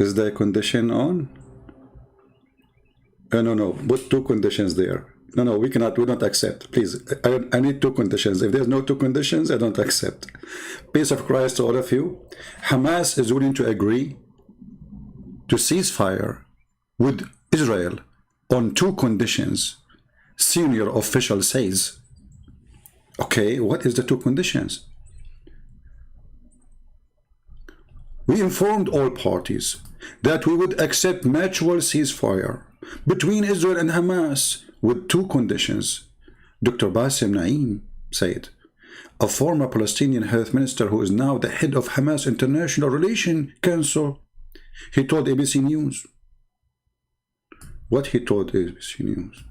Is there a condition on? No, put two conditions there. No, we don't accept. Please, I need two conditions. If there's no two conditions, I don't accept. Peace of Christ to all of you. Hamas is willing to agree to ceasefire with Israel on two conditions. Senior official says. Okay, what is the two conditions? We informed all parties that we would accept mutual ceasefire between Israel and Hamas with two conditions. Dr. Bassem Naim said, a former Palestinian health minister who is now the head of Hamas International Relations Council, he told ABC News. What he told ABC News?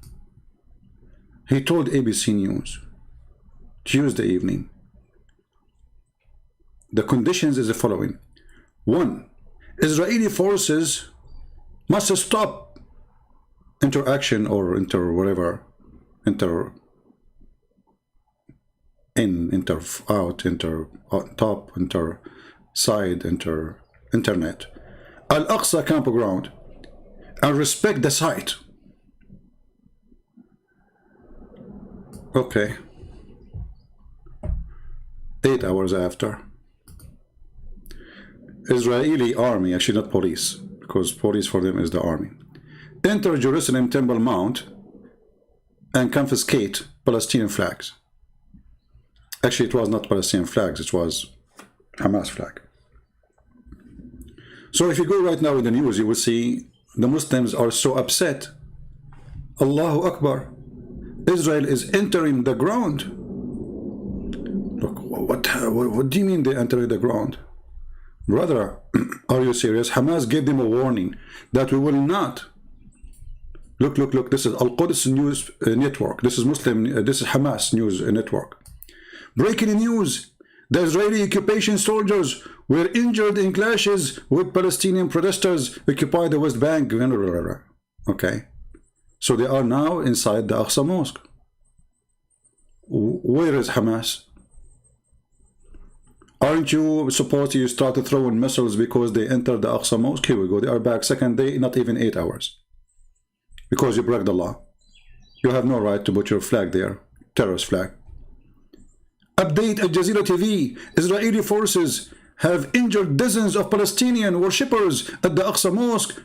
He told ABC News Tuesday evening. The conditions is the following. One, Israeli forces must stop interaction or internet, Al-Aqsa campground, and respect the site. Okay. 8 hours after, Israeli army, actually not police, because police for them is the army, enter Jerusalem Temple Mount and confiscate Palestinian flags. Actually, it was not Palestinian flags, it was Hamas flag. So if you go right now in the news, you will see the Muslims are so upset. Allahu Akbar. Israel is entering the ground. Look, what do you mean they entering the ground? Brother, are you serious? Hamas gave them a warning that we will not. Look, this is Al-Quds News Network. This is this is Hamas News Network. Breaking news. The Israeli occupation soldiers were injured in clashes with Palestinian protesters occupy the West Bank. Okay. So they are now inside the Aqsa Mosque. Where is Hamas? Aren't you supposed to start throwing missiles because they entered the Aqsa Mosque? Here we go. They are back second day, not even 8 hours. Because you broke the law. You have no right to put your flag there. Terrorist flag. Update Al Jazeera TV. Israeli forces have injured dozens of Palestinian worshippers at the Aqsa Mosque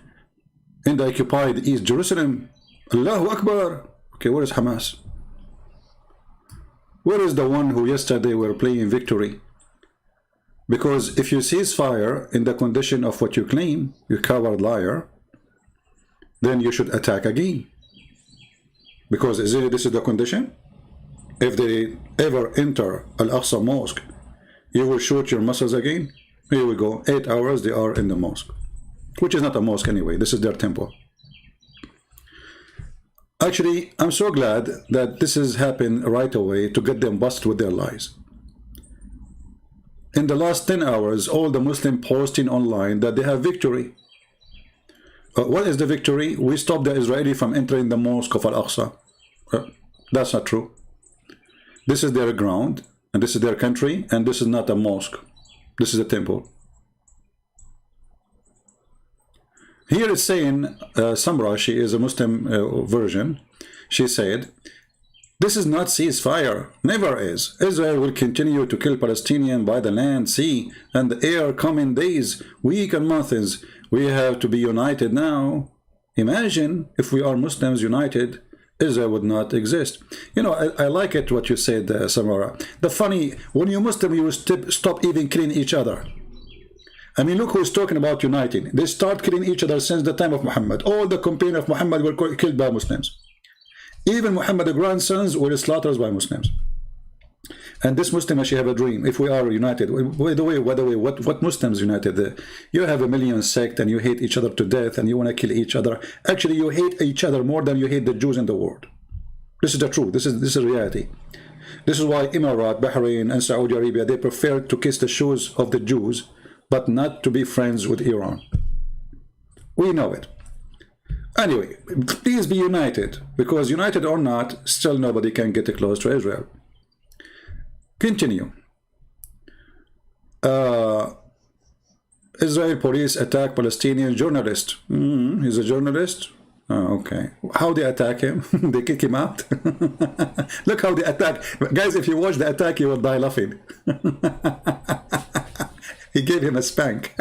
in the occupied East Jerusalem. Allahu Akbar. Okay, where is Hamas? Where is the one who yesterday were playing victory? Because if you ceasefire in the condition of what you claim, you coward liar, then you should attack again. Because this is the condition. If they ever enter Al-Aqsa Mosque, you will shoot your missiles again. Here we go. 8 hours they are in the mosque. Which is not a mosque anyway. This is their temple. Actually, I'm so glad that this has happened right away to get them busted with their lies. In the last 10 hours, all the Muslims posting online that they have victory. What is the victory? We stopped the Israeli from entering the mosque of Al-Aqsa. That's not true. This is their ground, and this is their country, and this is not a mosque. This is a temple. Here it's saying, Samra, she is a Muslim version, she said, this is not ceasefire, never is. Israel will continue to kill Palestinians by the land, sea, and the air coming days, weeks and months. We have to be united now. Imagine if we are Muslims united, Israel would not exist. You know, I like it what you said, Samara. The funny, when you're Muslim, you stop even killing each other. I mean, look who's talking about uniting. They start killing each other since the time of Muhammad. All the companions of Muhammad were killed by Muslims. Even Muhammad's grandsons were slaughtered by Muslims. And this Muslim actually have a dream. If we are united, by the way, what Muslims united? You have a million sect and you hate each other to death and you want to kill each other. Actually, you hate each other more than you hate the Jews in the world. This is the truth. This is reality. This is why Emirat, Bahrain, and Saudi Arabia, they prefer to kiss the shoes of the Jews, but not to be friends with Iran. We know it. Anyway, please be united, because united or not, still nobody can get close to Israel. Continue. Israel police attack Palestinian journalist. He's a journalist. Oh, okay. How they attack him? They kick him out. Look how they attack. Guys, if you watch the attack, you will die laughing. He gave him a spank.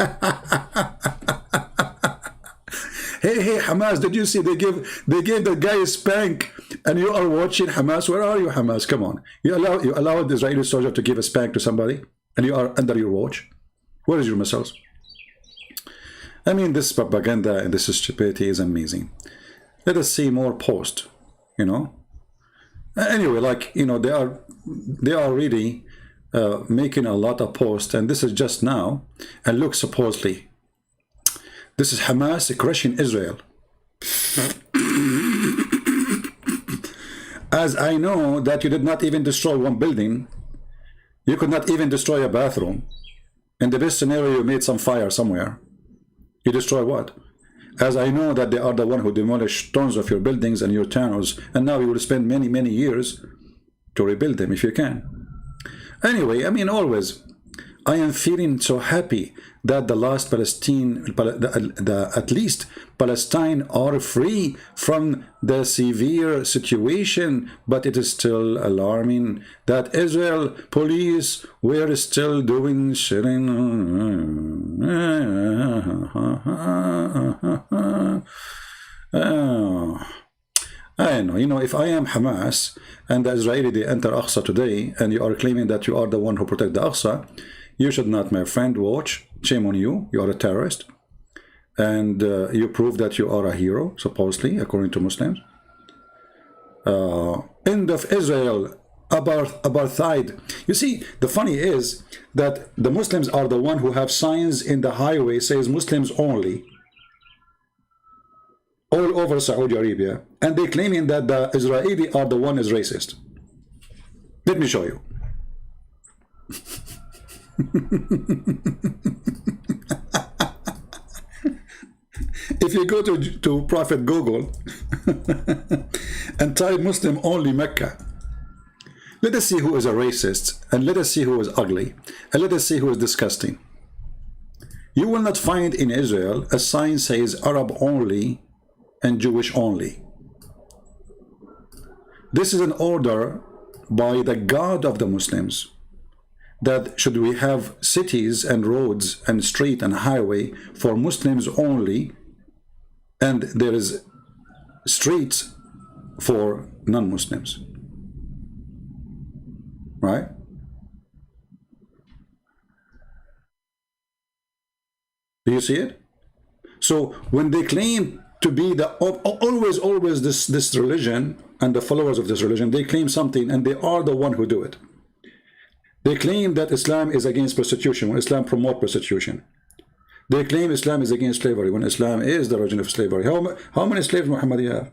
Hey, Hamas, did you see they gave the guy a spank, and you are watching Hamas? Where are you, Hamas? Come on. You allowed the Israeli soldier to give a spank to somebody, and you are under your watch? Where is your missiles? I mean, this propaganda and this stupidity is amazing. Let us see more posts, you know. Anyway, like, you know, they are really making a lot of posts, and this is just now. And look, supposedly, this is Hamas crushing Israel. As I know that you did not even destroy one building, you could not even destroy a bathroom. In the best scenario, you made some fire somewhere. You destroy what? As I know that they are the one who demolished tons of your buildings and your towns, and now you will spend many, many years to rebuild them if you can. Anyway, I mean, always, I am feeling so happy that the last at least Palestine are free from the severe situation, but it is still alarming that Israel police were still doing shitting. I know, you know, if I am Hamas and the Israeli, they enter Aqsa today, and you are claiming that you are the one who protect the Aqsa, you should not, my friend, watch. Shame on you. You are a terrorist. And you prove that you are a hero, supposedly, according to Muslims. End of Israel, apartheid. You see, the funny is that the Muslims are the one who have signs in the highway says Muslims only, all over Saudi Arabia, and they claiming that the Israeli are the one is racist. Let me show you. If you go to Prophet Google and type Muslim only Mecca, let us see who is a racist, and let us see who is ugly, and let us see who is disgusting. You will not find in Israel a sign says Arab only and Jewish only. This is an order by the God of the Muslims, that should we have cities and roads and street and highway for Muslims only, and there is streets for non-Muslims, right? Do you see it? So when they claim to be the always this religion and the followers of this religion, they claim something, and they are the one who do it. They claim that Islam is against prostitution when Islam promotes prostitution. They claim Islam is against slavery when Islam is the origin of slavery. How many slaves Muhammad have?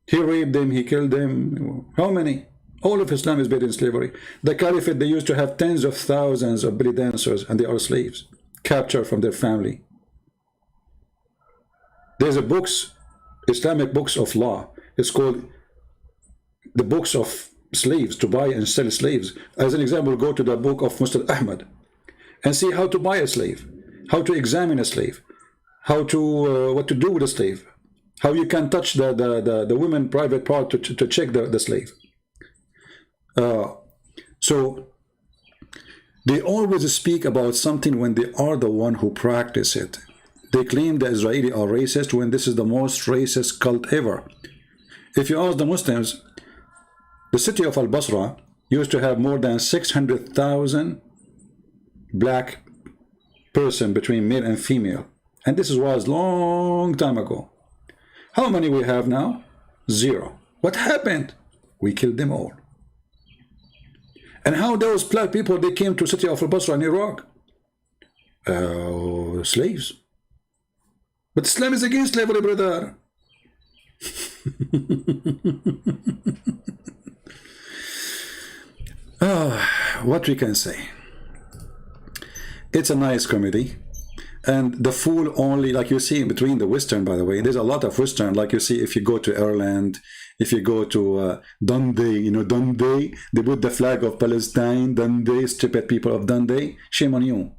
He raped them, he killed them. How many? All of Islam is based in slavery. The Caliphate, they used to have tens of thousands of belly dancers, and they are slaves, captured from their family. There's a books, Islamic books of law. It's called the books of slaves, to buy and sell slaves. As an example, go to the book of Mustad Ahmad and see how to buy a slave, how to examine a slave, how to what to do with a slave, how you can touch the women private part to check the slave. So they always speak about something when they are the one who practice it. They claim the Israeli are racist when this is the most racist cult ever. If you ask the Muslims, the city of Al-Basra used to have more than 600,000 black person between male and female. And this was long time ago. How many we have now? 0. What happened? We killed them all. And how those black people, they came to the city of Al-Basra in Iraq? Slaves. But Islam is against slavery, brother. What we can say, it's a nice comedy, and the fool only, like you see in between the Western, by the way, there's a lot of Western, like you see if you go to Ireland, if you go to Dundee, you know, Dundee, they put the flag of Palestine, Dundee, stupid people of Dundee, shame on you.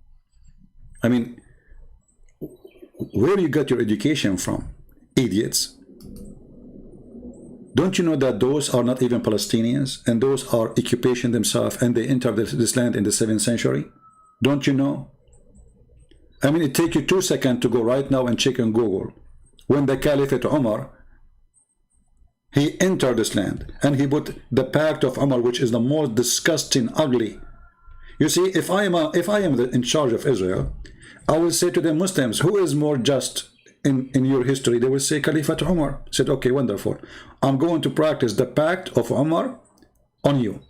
I mean, Where you got your education from? Idiots. Don't you know that those are not even Palestinians, and those are occupation themselves, and they entered this land in the 7th century? Don't you know? I mean, it takes you 2 seconds to go right now and check on Google. When the Caliphate Umar, he entered this land, and he put the Pact of Umar, which is the most disgusting, ugly. You see, if I am in charge of Israel, I will say to the Muslims, who is more just in your history? They will say Caliphate Umar. Said, okay, wonderful. I'm going to practice the Pact of Umar on you.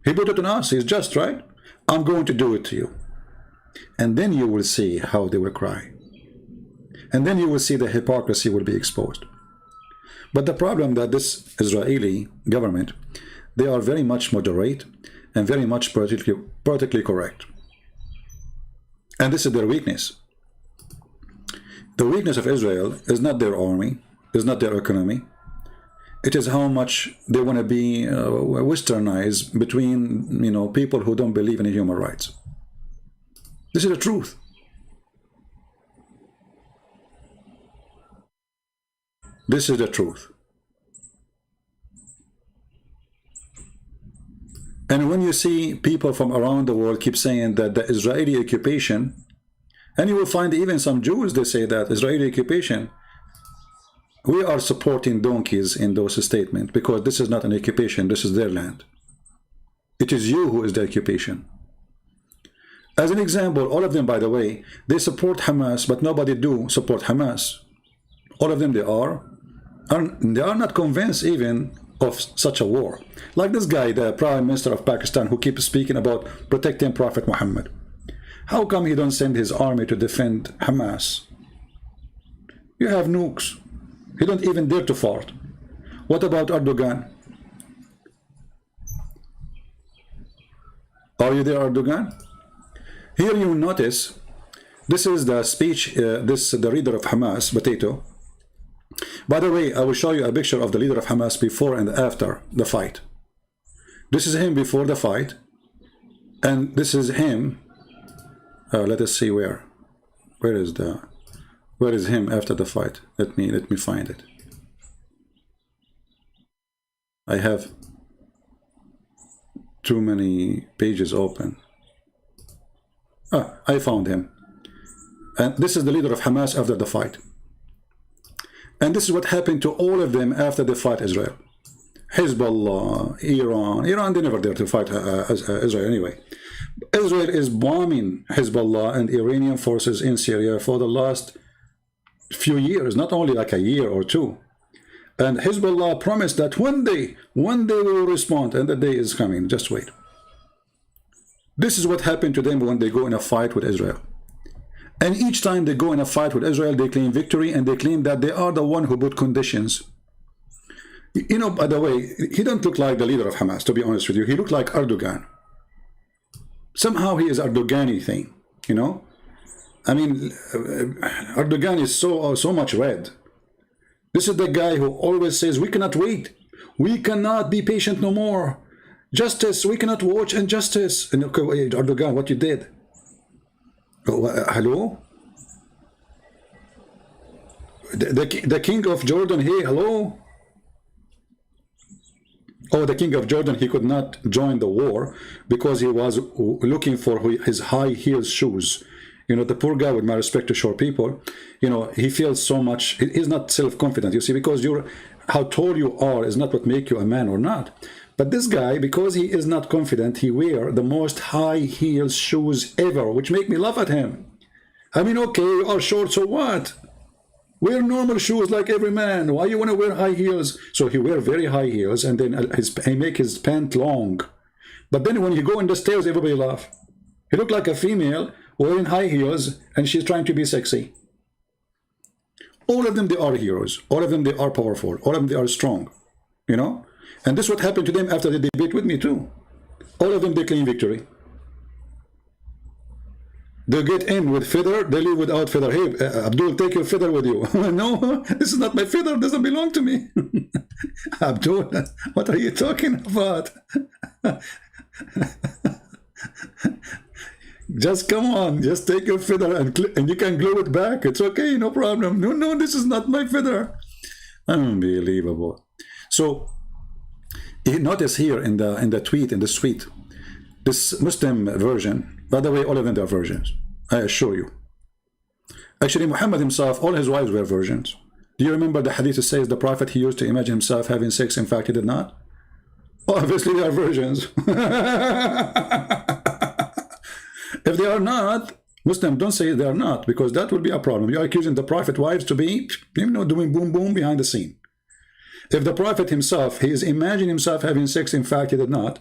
He put it on us. He's just, right? I'm going to do it to you. And then you will see how they will cry. And then you will see the hypocrisy will be exposed. But the problem that this Israeli government, they are very much moderate and very much politically correct. And this is their weakness. The weakness of Israel is not their army, is not their economy. It is how much they want to be westernized between, you know, people who don't believe in human rights. This is the truth. This is the truth. And when you see people from around the world keep saying that the Israeli occupation, and you will find even some Jews, they say that Israeli occupation, we are supporting donkeys in those statements because this is not an occupation, this is their land. It is you who is the occupation. As an example, all of them, by the way, they support Hamas, but nobody do support Hamas. All of them, they are not convinced even of such a war. Like this guy, the Prime Minister of Pakistan, who keeps speaking about protecting Prophet Muhammad. How come he don't send his army to defend Hamas? You have nukes. He don't even dare to fart. What about Erdogan? Are you there, Erdogan? Here you notice, this is the speech, the leader of Hamas, Potato. By the way, I will show you a picture of the leader of Hamas before and after the fight. This is him before the fight, and this is him. Let us see where is him after the fight. Let me find it. I have too many pages open. I found him. And this is the leader of Hamas after the fight. And this is what happened to all of them after they fight Israel. Hezbollah, Iran, they never dare to fight Israel anyway. Israel is bombing Hezbollah and Iranian forces in Syria for the last few years, not only like a year or two. And Hezbollah promised that one day we will respond, and the day is coming. Just wait. This is what happened to them when they go in a fight with Israel. And each time they go in a fight with Israel, they claim victory, and they claim that they are the one who put conditions. You know, by the way, he don't look like the leader of Hamas, to be honest with you. He looked like Erdogan. Somehow he is Erdogan-y thing, you know? I mean, Erdogan is so much red. This is the guy who always says, we cannot wait. We cannot be patient no more. Justice, we cannot watch injustice. And okay, wait, Erdogan, what you did? Hello? The king of Jordan, hey, hello? Oh, the king of Jordan, he could not join the war because he was looking for his high heel shoes. You know, the poor guy, with my respect to short people, you know, he feels so much, he's not self-confident, you see, because how tall you are is not what makes you a man or not. But this guy, because he is not confident, he wear the most high heel shoes ever, which make me laugh at him. I mean, okay, you are short, so what? Wear normal shoes like every man. Why you want to wear high heels? So he wear very high heels, and then he make his pant long. But then when he go in the stairs, everybody laugh. He look like a female wearing high heels, and she's trying to be sexy. All of them, they are heroes. All of them, they are powerful. All of them, they are strong. You know? And this is what happened to them after the debate with me too. All of them, they claim victory. They get in with feather, they leave without feather. Hey, Abdul, take your feather with you. No, this is not my feather, it doesn't belong to me. Abdul, what are you talking about? Just come on, just take your feather and you can glue it back. It's okay, no problem. No, no, this is not my feather. Unbelievable. So you notice here in the tweet, in the suite, this Muslim version. By the way, all of them are versions, I assure you. Actually, Muhammad himself, all his wives were virgins. Do you remember the hadith that says the prophet, he used to imagine himself having sex? In fact, he did not. Obviously, they are virgins. If they are not, Muslims don't say they are not, because that will be a problem. You are accusing the prophet wives to be, doing boom boom behind the scene. If the prophet himself, he is imagining himself having sex, in fact, he did not.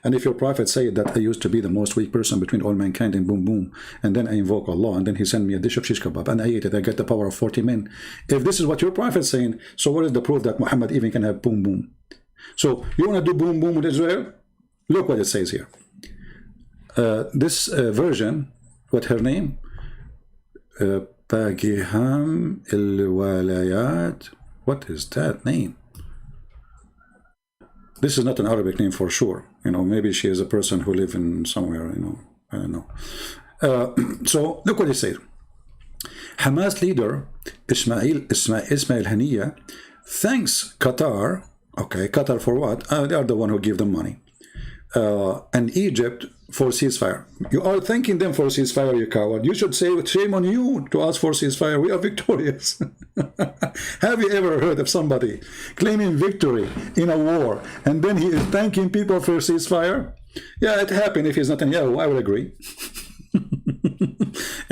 And if your prophet said that I used to be the most weak person between all mankind and boom boom, and then I invoke Allah, and then he sent me a dish of shish kebab, and I ate it, I get the power of 40 men. If this is what your prophet is saying, so what is the proof that Muhammad even can have boom boom? So you want to do boom boom with Israel? Look what it says here. This version, what her name? Pagiham il-Walayat. What is that name? This is not an Arabic name for sure. Maybe she is a person who lives in somewhere, I don't know. So look what he said. Hamas leader Ismail Haniyeh thanks Qatar. Okay, Qatar for what? They are the one who give them money. And Egypt for ceasefire. You are thanking them for ceasefire, you coward. You should say, shame on you to ask for ceasefire. We are victorious. Have you ever heard of somebody claiming victory in a war and then he is thanking people for ceasefire? Yeah, it happened. If he's not Netanyahu, I would agree.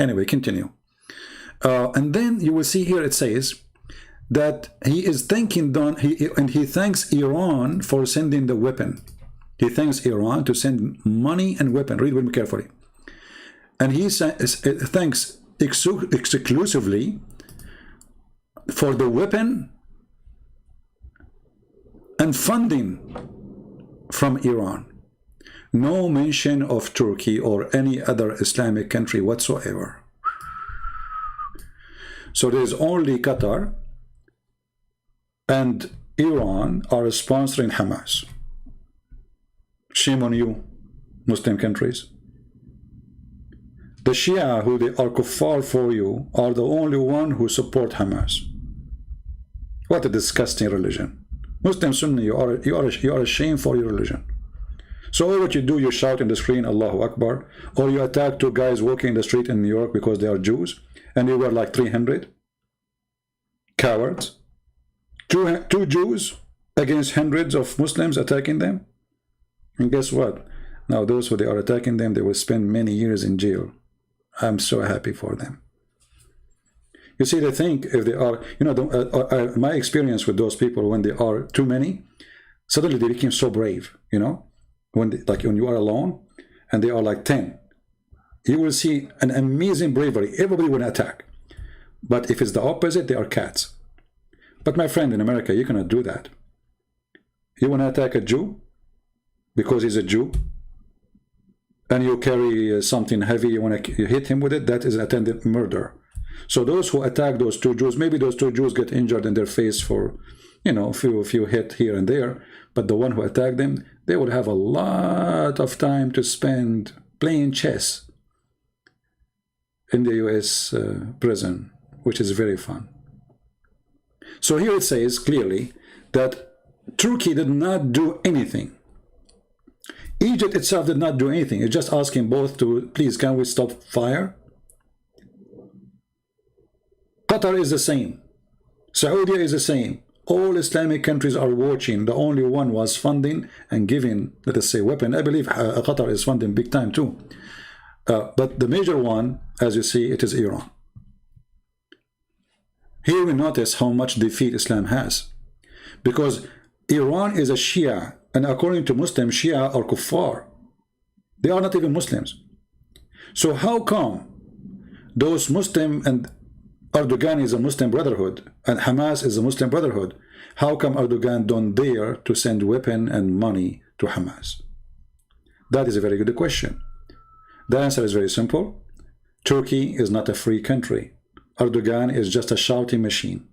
Anyway, continue. And then you will see here it says that he is thanking and he thanks Iran for sending the weapon. He thanks Iran to send money and weapon. Read with me carefully. And he thanks exclusively for the weapon and funding from Iran. No mention of Turkey or any other Islamic country whatsoever. So there is only Qatar and Iran are sponsoring Hamas. Shame on you, Muslim countries. The Shia, who they are kuffar for you, are the only one who support Hamas. What a disgusting religion. Muslim Sunni, you are ashamed for your religion. So all what you do, you shout in the screen, Allahu Akbar, or you attack two guys walking in the street in New York because they are Jews, and you were like 300. Cowards. Two Jews against hundreds of Muslims attacking them. And guess what? Now those who they are attacking them, they will spend many years in jail. I'm so happy for them. You see, they think if they are, my experience with those people, when they are too many, suddenly they become so brave, when you are alone and they are like 10, you will see an amazing bravery. Everybody will attack. But if it's the opposite, they are cats. But my friend, in America, you cannot do that. You want to attack a Jew because he's a Jew, and you carry something heavy, you want to hit him with it, that is attempted murder. So those who attack those two Jews, maybe those two Jews get injured in their face for, a few hit here and there, but the one who attacked them, they would have a lot of time to spend playing chess in the US prison, which is very fun. So here it says clearly that Turkey did not do anything. Egypt itself did not do anything. It's just asking both to, please, can we stop fire? Qatar is the same. Saudi is the same. All Islamic countries are watching. The only one was funding and giving, let us say, weapon. I believe Qatar is funding big time too. But the major one, as you see, it is Iran. Here we notice how much defeat Islam has. Because Iran is a Shia, and according to Muslims, Shia are kuffar. They are not even Muslims. So how come those Muslim, and Erdogan is a Muslim brotherhood, and Hamas is a Muslim brotherhood, how come Erdogan don't dare to send weapon and money to Hamas? That is a very good question. The answer is very simple. Turkey is not a free country. Erdogan is just a shouting machine.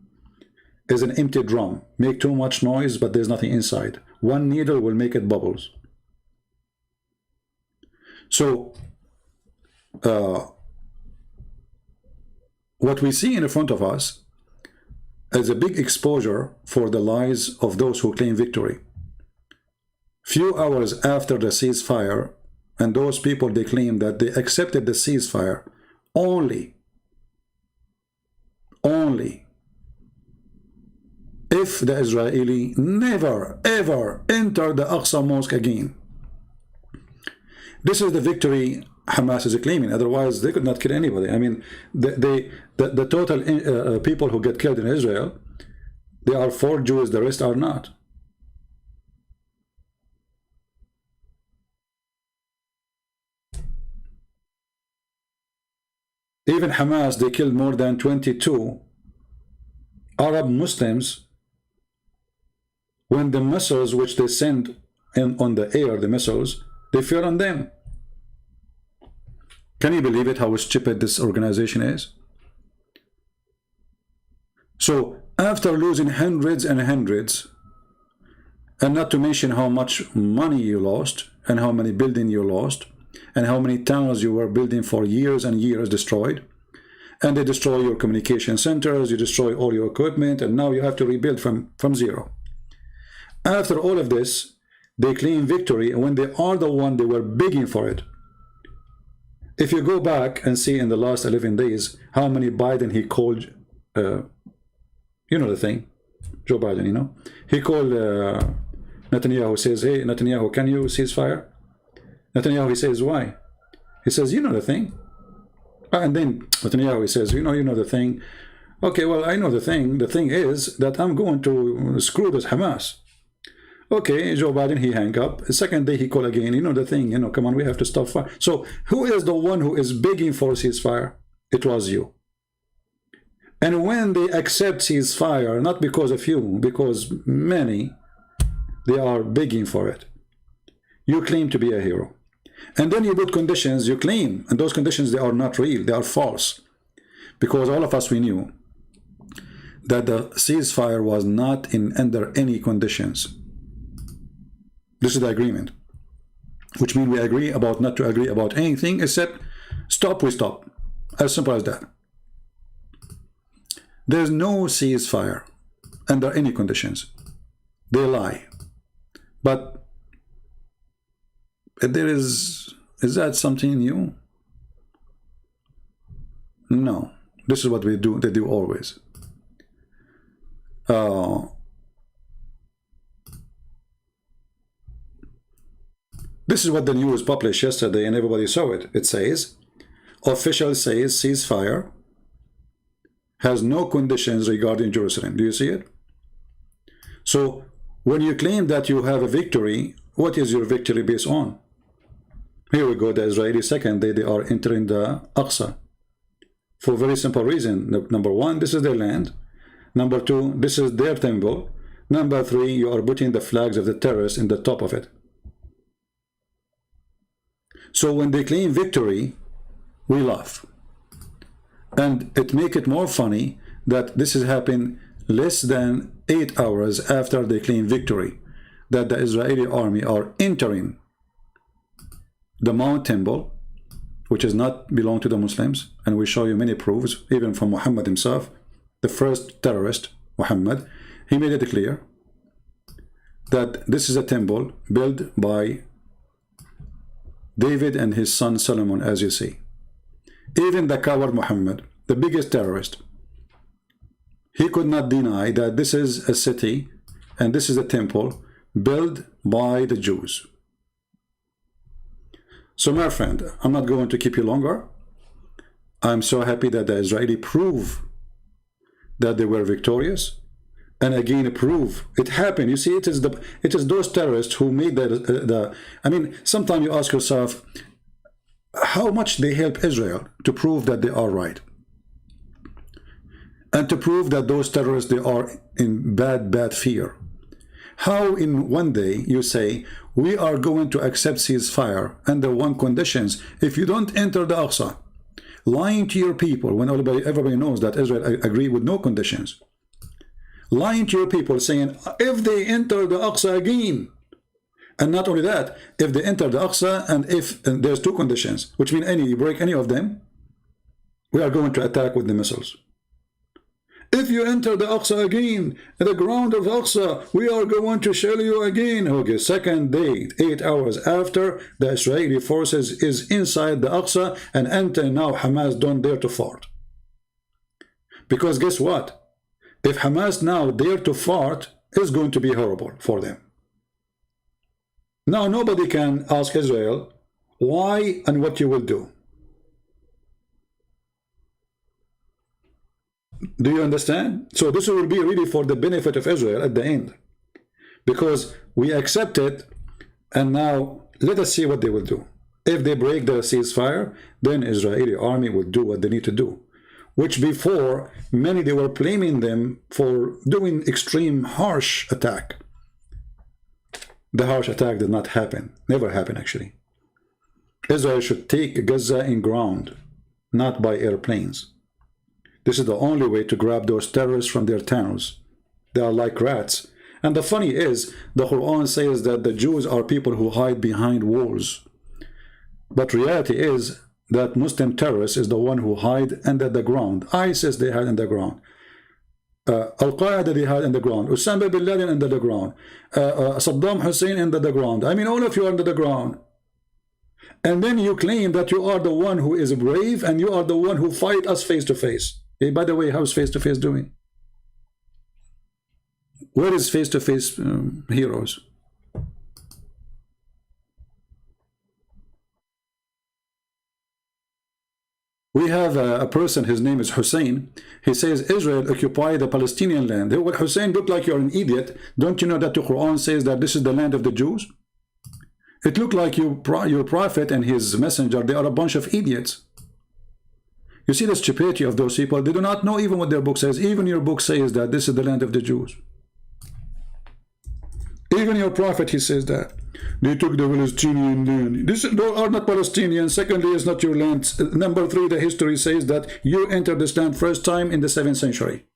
Is an empty drum. Make too much noise, but there's nothing inside. One needle will make it bubbles. So what we see in front of us is a big exposure for the lies of those who claim victory. Few hours after the ceasefire, and those people, they claim that they accepted the ceasefire only if the Israeli never ever enter the Aqsa Mosque again. This is the victory Hamas is claiming. Otherwise, they could not kill anybody. I mean, the total people who get killed in Israel, they are 4 Jews, the rest are not. Even Hamas, they killed more than 22 Arab Muslims when the missiles which they sent in on the air, the missiles, they fell on them. Can you believe it, how stupid this organization is? So after losing hundreds and hundreds, and not to mention how much money you lost, and how many buildings you lost, and how many tunnels you were building for years and years destroyed, and they destroy your communication centers, you destroy all your equipment, and now you have to rebuild from zero. After all of this, they claim victory, and when they are the one, they were begging for it. If you go back and see in the last 11 days how many Biden he called, you know the thing, Joe Biden, you know, he called Netanyahu, says, hey Netanyahu, can you ceasefire? Netanyahu, he says, why? He says, you know the thing. And then Netanyahu, he says, you know the thing. Okay, well, I know the thing. The thing is that I'm going to screw this Hamas. Okay, Joe Biden, he hang up. The second day he called again, you know the thing, come on, we have to stop fire. So who is the one who is begging for ceasefire? It was you. And when they accept ceasefire, not because of you, because many, they are begging for it, you claim to be a hero. And then you put conditions, you claim, and those conditions, they are not real, they are false. Because all of us, we knew that the ceasefire was not under any conditions. This is the agreement, which means we agree about not to agree about anything except stop, we stop. As simple as that. There's no ceasefire under any conditions. They lie. But there is that something new? No. This is what we do. They do always. This is what the news published yesterday, and everybody saw it. It says, official says ceasefire has no conditions regarding Jerusalem. Do you see it? So when you claim that you have a victory, what is your victory based on? Here we go, the Israeli second day, they are entering the Aqsa. For a very simple reason. Number one, this is their land. Number two, this is their temple. Number three, you are putting the flags of the terrorists in the top of it. So when they claim victory, we laugh. And it makes it more funny that this has happened less than 8 hours after they claim victory, that the Israeli army are entering the Mount Temple, which does not belong to the Muslims, and we show you many proofs, even from Muhammad himself, the first terrorist, Muhammad. He made it clear that this is a temple built by David and his son Solomon, as you see. Even the coward Muhammad, the biggest terrorist, he could not deny that this is a city and this is a temple built by the Jews. So my friend, I'm not going to keep you longer. I'm so happy that the Israeli prove that they were victorious, and again prove it happened. You see, it is those terrorists who made I mean, sometimes you ask yourself how much they help Israel to prove that they are right, and to prove that those terrorists, they are in bad fear. How in one day you say we are going to accept ceasefire under one conditions, if you don't enter the Aqsa, lying to your people when everybody knows that Israel agreed with no conditions, lying to your people saying if they enter the Aqsa again, And not only that, if they enter the Aqsa, and there's two conditions, which mean you break any of them, we are going to attack with the missiles. If you enter the Aqsa again, the ground of Aqsa, we are going to shell you again. Okay, second day, 8 hours after, the Israeli forces is inside the Aqsa, and until now Hamas don't dare to fart. Because guess what? If Hamas now dare to fart, it's going to be horrible for them. Now nobody can ask Israel why and what you will do. Do you understand? So this will be really for the benefit of Israel at the end, because we accept it, and now let us see what they will do. If they break the ceasefire, then Israeli army will do what they need to do, which before many they were blaming them for doing extreme harsh attack. The harsh attack did not happen, never happened actually. Israel should take Gaza in ground, not by airplanes. This is the only way to grab those terrorists from their towns. They are like rats. And the funny is, the Quran says that the Jews are people who hide behind walls. But reality is that Muslim terrorists is the one who hide under the ground. ISIS, they hide under the ground. Al-Qaeda, they hide under the ground. Osama bin Laden under the ground. Saddam Hussein under the ground. I mean, all of you are under the ground. And then you claim that you are the one who is brave and you are the one who fight us face to face. Hey, by the way, how's face-to-face doing? Where is face-to-face heroes? We have a person, his name is Hussein. He says Israel occupied the Palestinian land. Well, Hussein, look like you're an idiot. Don't you know that the Quran says that this is the land of the Jews? It looked like your prophet and his messenger, they are a bunch of idiots. You see the stupidity of those people. They do not know even what their book says. Even your book says that this is the land of the Jews. Even your prophet, he says that. They took the Palestinian land. These are not Palestinians. Secondly, it's not your land. Number 3, the history says that you entered this land first time in the 7th century.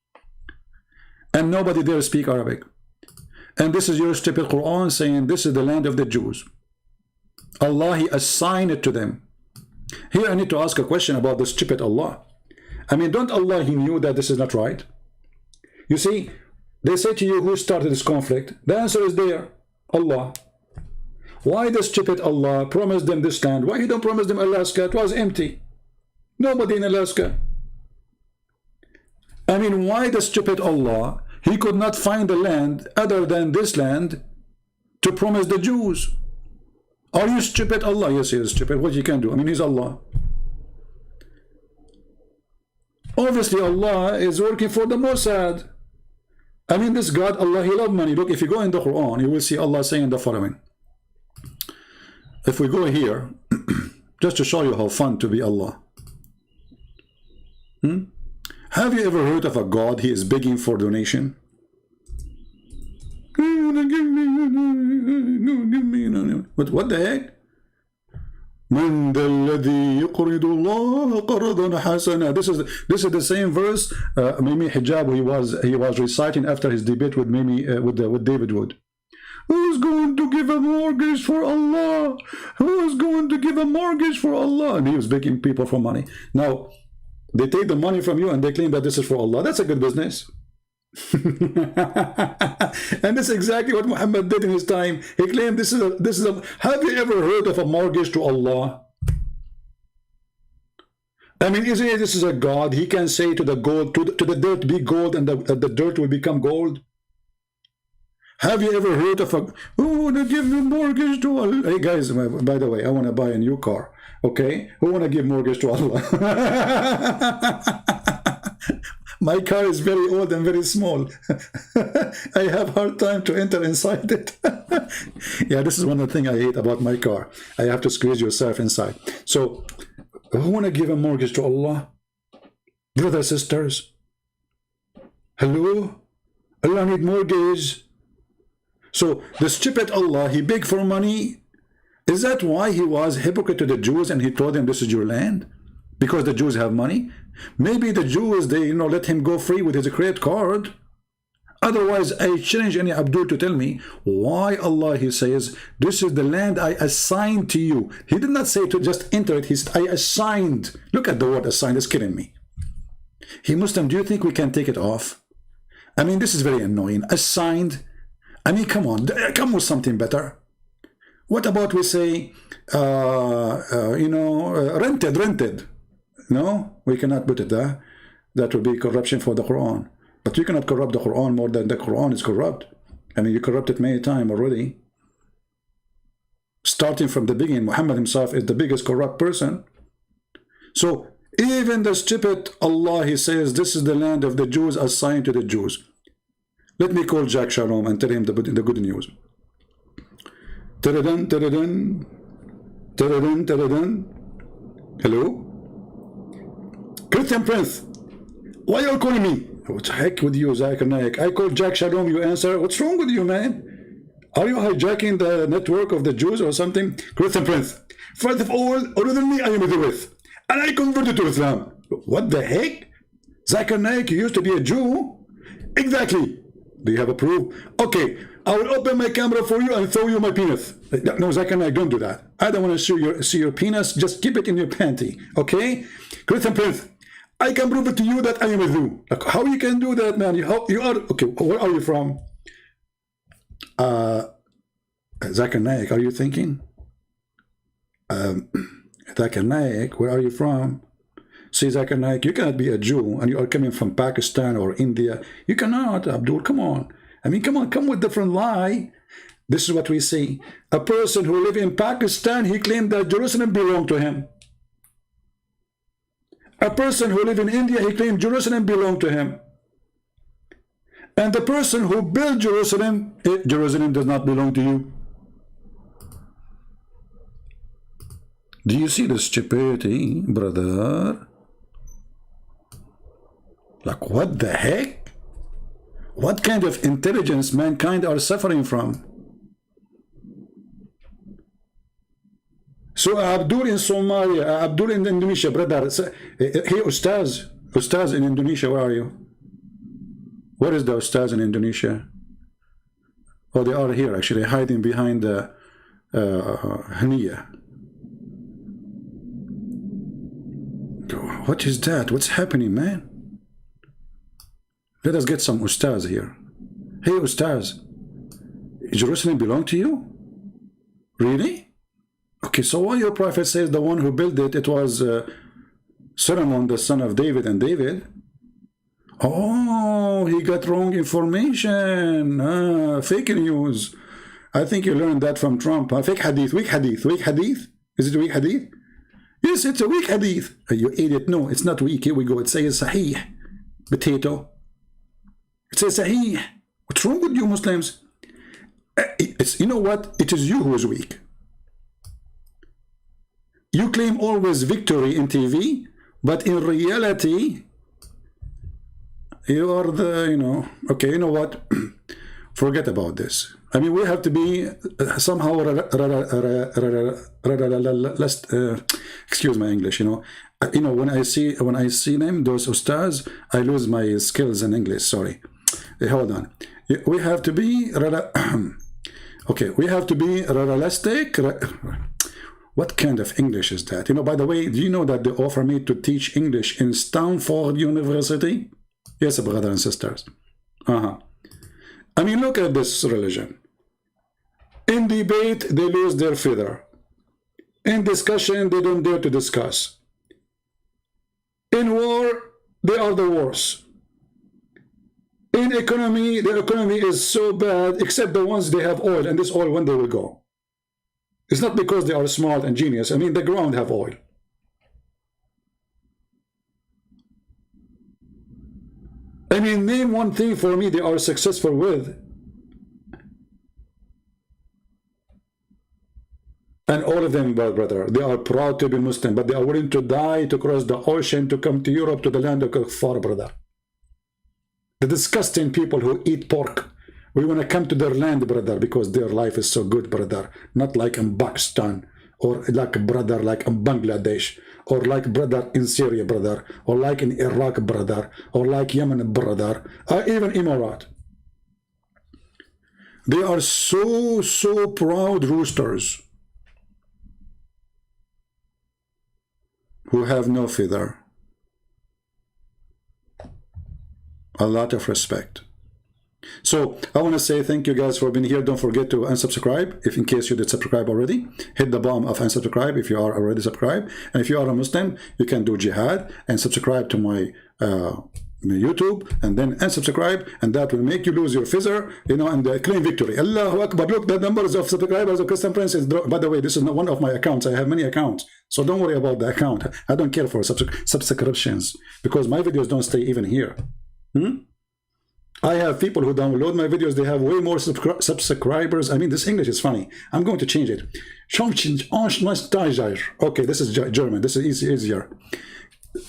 And nobody there speak Arabic. And this is your stupid Quran saying this is the land of the Jews. Allah, he assigned it to them. Here I need to ask a question about the stupid Allah. I mean, don't Allah, he knew that this is not right? You see, they say to you, who started this conflict? The answer is there, Allah. Why the stupid Allah promised them this land? Why he don't promise them Alaska? It was empty. Nobody in Alaska. I mean, why the stupid Allah, he could not find a land other than this land to promise the Jews? Are you stupid, Allah? Yes, he is stupid. What you can do? I mean, he's Allah. Obviously, Allah is working for the Mossad. I mean, this God, Allah, he loves money. Look, if you go in the Quran, you will see Allah saying the following. If we go here, just to show you how fun to be Allah. Have you ever heard of a God, he is begging for donation? What the heck? من ذا الذي يقرض الله قرضا حسنا. This is the same verse Mimi Hijab he was reciting after his debate with with David Wood. Who's going to give a mortgage for Allah? Who's going to give a mortgage for Allah? And he was begging people for money. Now they take the money from you and they claim that this is for Allah. That's a good business. And this is exactly what Muhammad did in his time. He claimed this is a have you ever heard of a mortgage to Allah? I mean, isn't it, this is a God? He can say to the gold, to the dirt, be gold, and the dirt will become gold. Have you ever heard of a who want to give me mortgage to Allah? Hey guys, by the way, I want to buy a new car. Okay, who want to give mortgage to Allah? My car is very old and very small. I have hard time to enter inside it. Yeah, this is one of the things I hate about my car. I have to squeeze yourself inside. So, who want to give a mortgage to Allah? Brothers, sisters. Hello? Allah need mortgage. So, the stupid Allah, he begged for money. Is that why he was hypocrite to the Jews and he told them this is your land? Because the Jews have money? Maybe the Jews, they let him go free with his credit card. Otherwise, I challenge any Abdul to tell me why Allah, he says, this is the land I assigned to you. He did not say to just enter it. He said, I assigned. Look at the word assigned. It's kidding me. He Muslim, do you think we can take it off? I mean, this is very annoying. Assigned. I mean, come on. Come with something better. What about we say, rented? No, we cannot put it there. That would be corruption for the Quran. But you cannot corrupt the Quran more than the Quran is corrupt. I mean, you corrupted many times already. Starting from the beginning, Muhammad himself is the biggest corrupt person. So, even the stupid Allah, he says, this is the land of the Jews assigned to the Jews. Let me call Jack Shalom and tell him the good news. Ta-da-dun, ta-da-dun, ta-da-dun, ta-da-dun. Hello? Christian Prince, why are you calling me? What the heck with you, Zakir Naik? I called Jack Shalom, you answer. What's wrong with you, man? Are you hijacking the network of the Jews or something? Christian Prince, first of all, originally I am with, and I converted to Islam. What the heck? Zakir Naik, you used to be a Jew? Exactly. Do you have a proof? Okay, I will open my camera for you and show you my penis. No, Zakir Naik, don't do that. I don't want to see your penis. Just keep it in your panty, okay? Christian Prince, I can prove it to you that I am a Jew. Like, how you can do that, man? You are okay. Where are you from? Zakir Naik, are you thinking? Zakir Naik, where are you from? See, Zakir Naik, you cannot be a Jew and you are coming from Pakistan or India. You cannot, Abdul. Come on. I mean, come on, come with different lie. This is what we see. A person who lives in Pakistan, he claimed that Jerusalem belonged to him. A person who lived in India, he claimed Jerusalem belonged to him. And the person who built Jerusalem, Jerusalem does not belong to you. Do you see the stupidity, brother? Like, what the heck? What kind of intelligence mankind are suffering from? So Abdul in Somalia, Abdul in Indonesia, brother. Hey, Ustaz in Indonesia, where are you? Where is the Ustaz in Indonesia? Oh, they are here actually, hiding behind the Haniya. What is that? What's happening, man? Let us get some Ustaz here. Hey, Ustaz, Jerusalem belong to you? Really? Okay, so why your prophet says the one who built it, it was Solomon, the son of David and David? Oh, he got wrong information. Fake news. I think you learned that from Trump. Fake hadith, weak hadith, weak hadith. Is it a weak hadith? Yes, it's a weak hadith. You idiot. No, it's not weak. Here we go. It says Sahih. Potato. It says Sahih. What's wrong with you Muslims? You know what? It is you who is weak. You claim always victory in TV, but in reality, you are the, okay, you know what? Forget about this. I mean, we have to be somehow, excuse my English, when I see them, those ustaz, I lose my skills in English, sorry. Hold on. We have to be, okay, we have to be realistic. What kind of English is that? By the way, do you know that they offer me to teach English in Stanford University? Yes, brothers and sisters. I mean, look at this religion. In debate, they lose their feather. In discussion, they don't dare to discuss. In war, they are the worst. In economy, the economy is so bad, except the ones they have oil, and this oil, when they will go. It's not because they are smart and genius. I mean, the ground have oil. I mean, name one thing for me they are successful with. And all of them, brother, they are proud to be Muslim, but they are willing to die to cross the ocean to come to Europe, to the land of Kuffar, brother. The disgusting people who eat pork. We want to come to their land, brother, because their life is so good, brother. Not like in Pakistan, or like a brother, like in Bangladesh, or like brother in Syria, brother, or like in Iraq, brother, or like Yemen, brother, or even Emirat. They are so proud roosters who have no feather. A lot of respect. So I want to say thank you guys for being here. Don't forget to unsubscribe if in case you did subscribe already. Hit the button of unsubscribe if you are already subscribed. And if you are a Muslim, you can do jihad and subscribe to my YouTube and then unsubscribe, and that will make you lose your feather, you know, and claim victory. Allahu Akbar. Look, the numbers of subscribers of Christian Prince. By the way, this is not one of my accounts. I have many accounts, so don't worry about the account. I don't care for subscriptions because my videos don't stay even here. I have people who download my videos. They have way more subscribers. I mean, this English is funny. I'm going to change it. Okay, this is German. This is easier.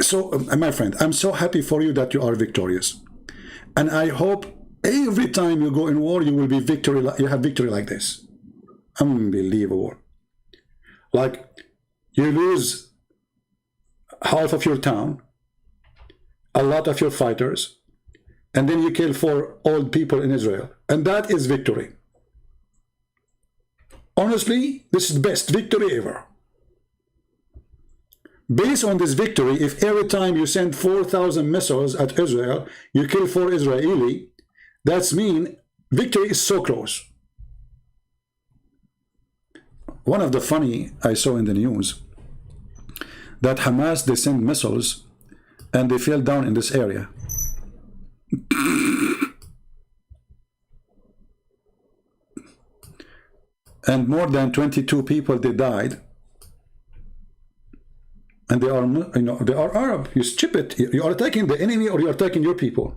So, my friend, I'm so happy for you that you are victorious. And I hope every time you go in war, you will be you have victory like this. Unbelievable. Like, you lose half of your town, a lot of your fighters, and then you kill 4 old people in Israel. And that is victory. Honestly, this is the best victory ever. Based on this victory, if every time you send 4,000 missiles at Israel, you kill 4 Israeli, that's mean victory is so close. One of the funny I saw in the news, that Hamas, they send missiles and they fell down in this area. And more than 22 people, they died. And they are, you know, they are Arab. You stupid. You are attacking the enemy or you are attacking your people.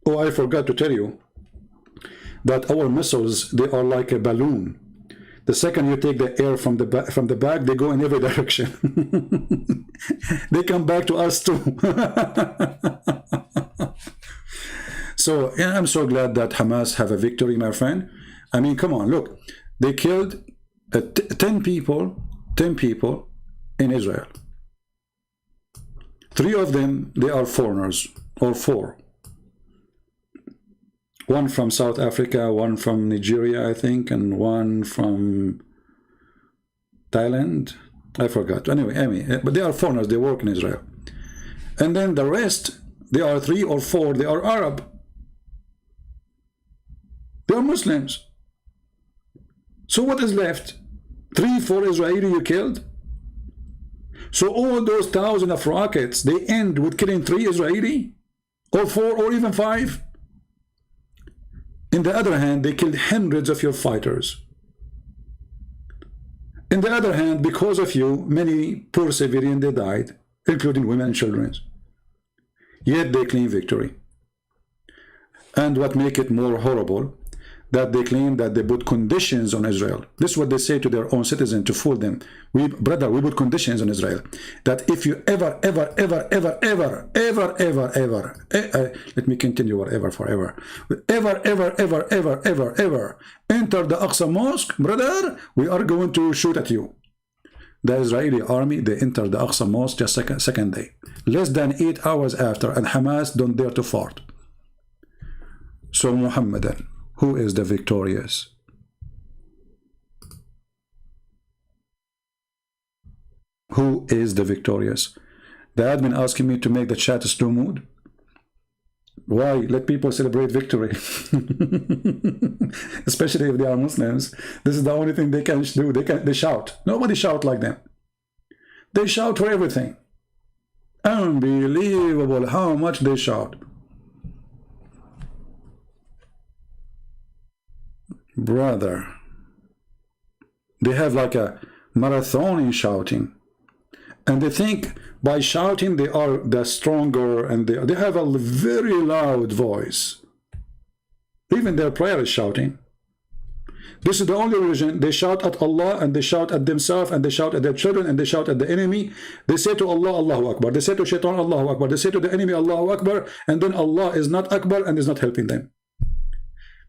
Oh, I forgot to tell you that our missiles, they are like a balloon. The second you take the air from the back, they go in every direction. They come back to us too. So yeah, I'm so glad that Hamas have a victory, my friend. I mean, come on, look. They killed 10 people in Israel. 3 of them, they are foreigners, or 4. One from South Africa, one from Nigeria, I think, and one from Thailand. I forgot. Anyway, but they are foreigners, they work in Israel. And then the rest, they are 3 or 4, they are Arab. They are Muslims. So what is left? 3, 4 Israeli you killed? So all those thousands of rockets, they end with killing 3 Israeli? Or 4 or even 5? In the other hand, they killed hundreds of your fighters. In the other hand, because of you, many poor civilians, they died, including women and children. Yet they claim victory. And what makes it more horrible, that they claim that they put conditions on Israel. This is what they say to their own citizens to fool them. We put conditions on Israel. That if you ever, let me continue whatever forever. Ever, enter the Aqsa Mosque, brother, we are going to shoot at you. The Israeli army, they entered the Aqsa Mosque just second day. Less than 8 hours after, and Hamas don't dare to fart. So Muhammadan, who is the victorious? Who is the victorious? The admin asking me to make the chat slow mood. Why? Let people celebrate victory. Especially if they are Muslims. This is the only thing they can do. They shout. Nobody shout like them. They shout for everything. Unbelievable how much they shout. Brother, they have like a marathon in shouting, and they think by shouting they are the stronger, and they have a very loud voice. Even their prayer is shouting. This is the only religion. They shout at Allah, and they shout at themselves, and they shout at their children, and they shout at the enemy. They say to Allah, Allahu Akbar. They say to Shaitan, Allahu Akbar. They say to the enemy, Allahu Akbar, and then Allah is not Akbar and is not helping them.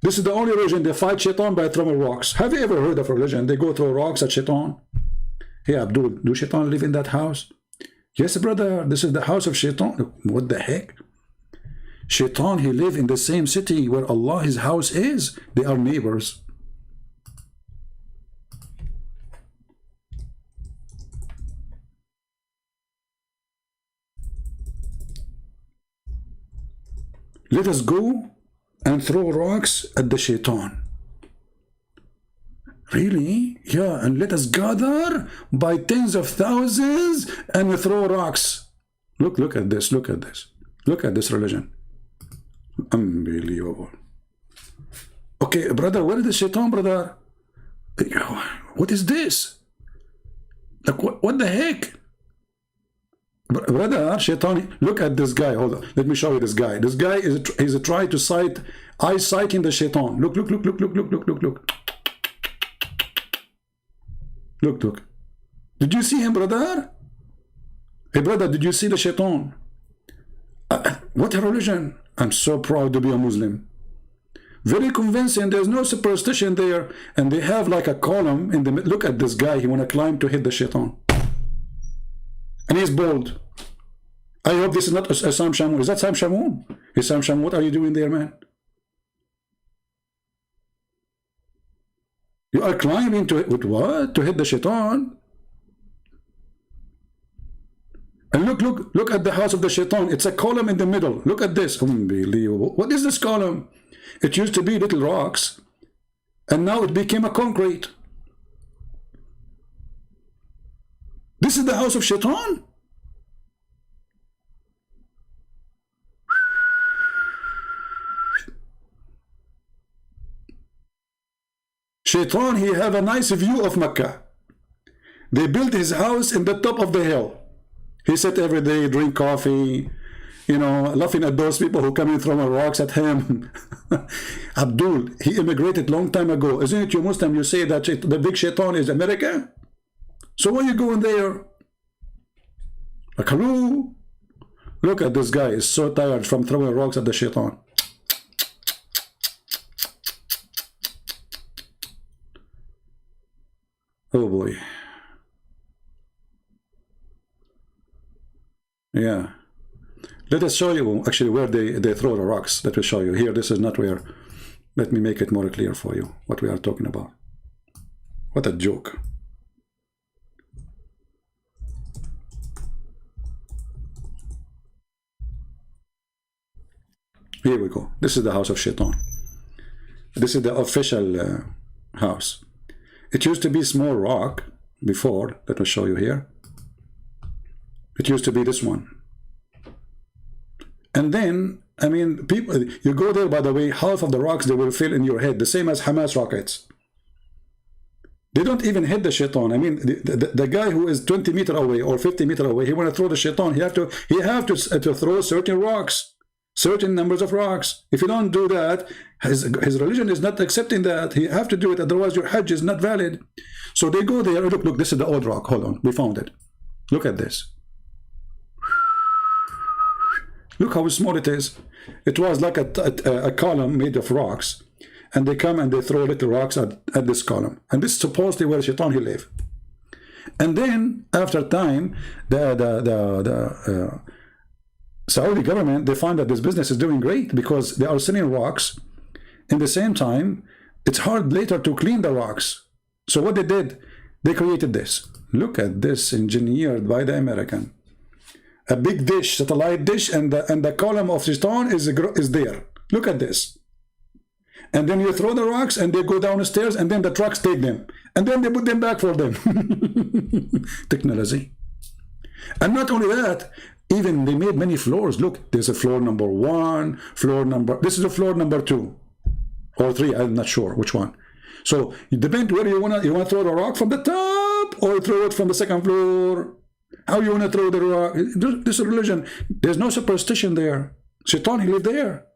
This is the only religion. They fight Shaitan by throwing rocks. Have you ever heard of a religion? They go throw rocks at Shaitan. Hey Abdul, do Shaitan live in that house? Yes, brother. This is the house of Shaitan. What the heck? Shaitan, he live in the same city where Allah, his house is. They are neighbors. Let us go and throw rocks at the Shaitan. Really? Yeah, and let us gather by tens of thousands and throw rocks. Look at this, look at this. Look at this religion. Unbelievable. Okay, brother, where is the Shaitan, brother? What is this? Like, what the heck? Brother, Shaitan, look at this guy. Hold on. Let me show you this guy. This guy is trying to cite, citing the Shaitan. Look. Look. Did you see him, brother? Hey, brother, did you see the Shaitan? What a religion. I'm so proud to be a Muslim. Very convincing. There's no superstition there. And they have like a column in the middle. Look at this guy. He want to climb to hit the Shaitan. And he's bold. I hope this is not Sam Shamoun. Is that Sam Shamoun? Hey, Sam Shamoun, what are you doing there, man? You are climbing to with what? To hit the Shaitan? And look at the house of the Shaitan. It's a column in the middle. Look at this. Unbelievable. What is this column? It used to be little rocks. And now it became a concrete. This is the house of Shaitan? Shaitan, he have a nice view of Mecca. They built his house in the top of the hill. He sat every day, drink coffee, you know, laughing at those people who come in throwing rocks at him. Abdul, he immigrated long time ago. Isn't it you Muslim? You say that the big Shaitan is America? So why are you going there? Like, hello? Look at this guy. He's so tired from throwing rocks at the Shaitan. Oh boy. Yeah. Let us show you actually where they throw the rocks. Let me show you. Here, this is not where. Let me make it more clear for you what we are talking about. What a joke. Here we go. This is the house of Shaitan. This is the official house. It used to be small rock before. Let me show you here. It used to be this one. And then, I mean, people, you go there, by the way, half of the rocks, they will fill in your head, the same as Hamas rockets. They don't even hit the Shaitan. I mean, the guy who is 20 meters away or 50 meters away, he want to throw the Shaitan. He have to throw certain rocks, certain numbers of rocks. If you don't do that, his religion is not accepting that. He have to do it, otherwise your Hajj is not valid. So they go there. Look, this is the old rock. Hold on, we found it. Look at this. Look how small it is. It was like a column made of rocks. And they come and they throw little rocks at this column. And this is supposedly where Shaitan he live. And then, after time, the Saudi government, they find that this business is doing great because they are selling rocks. In the same time, it's hard later to clean the rocks. So what they did, they created this. Look at this, engineered by the American. A big dish, satellite dish, and the column of Shaitan is there. Look at this. And then you throw the rocks and they go down the stairs and then the trucks take them. And then they put them back for them. Technology. And not only that, even they made many floors. Look, there's a floor number 1, this is a floor number 2 or 3, I'm not sure which one. So it depends where you want to throw the rock from the top or throw it from the second floor. How you want to throw the rock? This is religion. There's no superstition there. Shaitan, he lived there.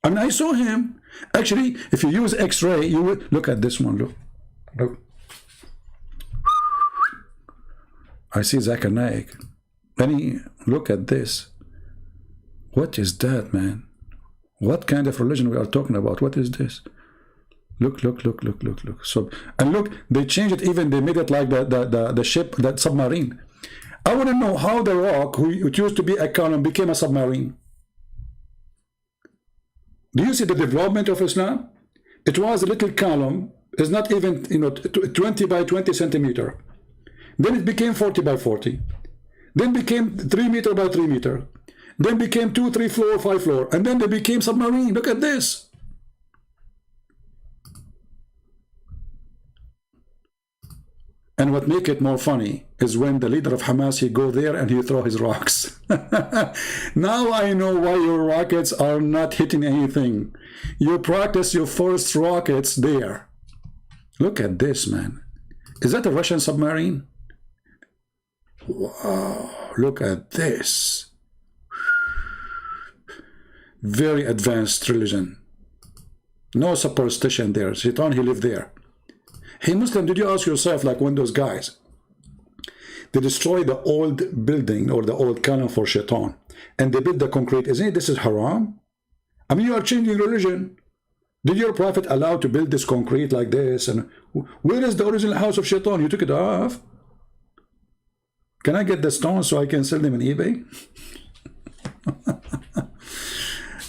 I mean, I saw him. Actually, if you use X-ray, you will look at this one. Look. I see Zakir Naik. Look at this. What is that, man? What kind of religion we are talking about? What is this? Look. So, and look, they changed it. Even they made it like the ship, that submarine. I want to know how the rock, it used to be a column, became a submarine. Do you see the development of Islam? It was a little column, is not even 20 by 20 centimeter. Then it became 40 by 40. Then became 3 meter by 3 meter. Then became 2, 3 floor, 5 floor. And then they became submarine. Look at this. And what make it more funny is when the leader of Hamas, he go there and he throw his rocks. Now I know why your rockets are not hitting anything. You practice your first rockets there. Look at this, man. Is that a Russian submarine? Wow, look at this. Very advanced religion. No superstition there. Shaitan, he lived there. Hey Muslim, did you ask yourself, like when those guys, they destroy the old building or the old column for Shaitan and they build the concrete, isn't it this is haram? I mean, you are changing religion. Did your prophet allow to build this concrete like this? And where is the original house of Shaitan? You took it off. Can I get the stones so I can sell them on eBay?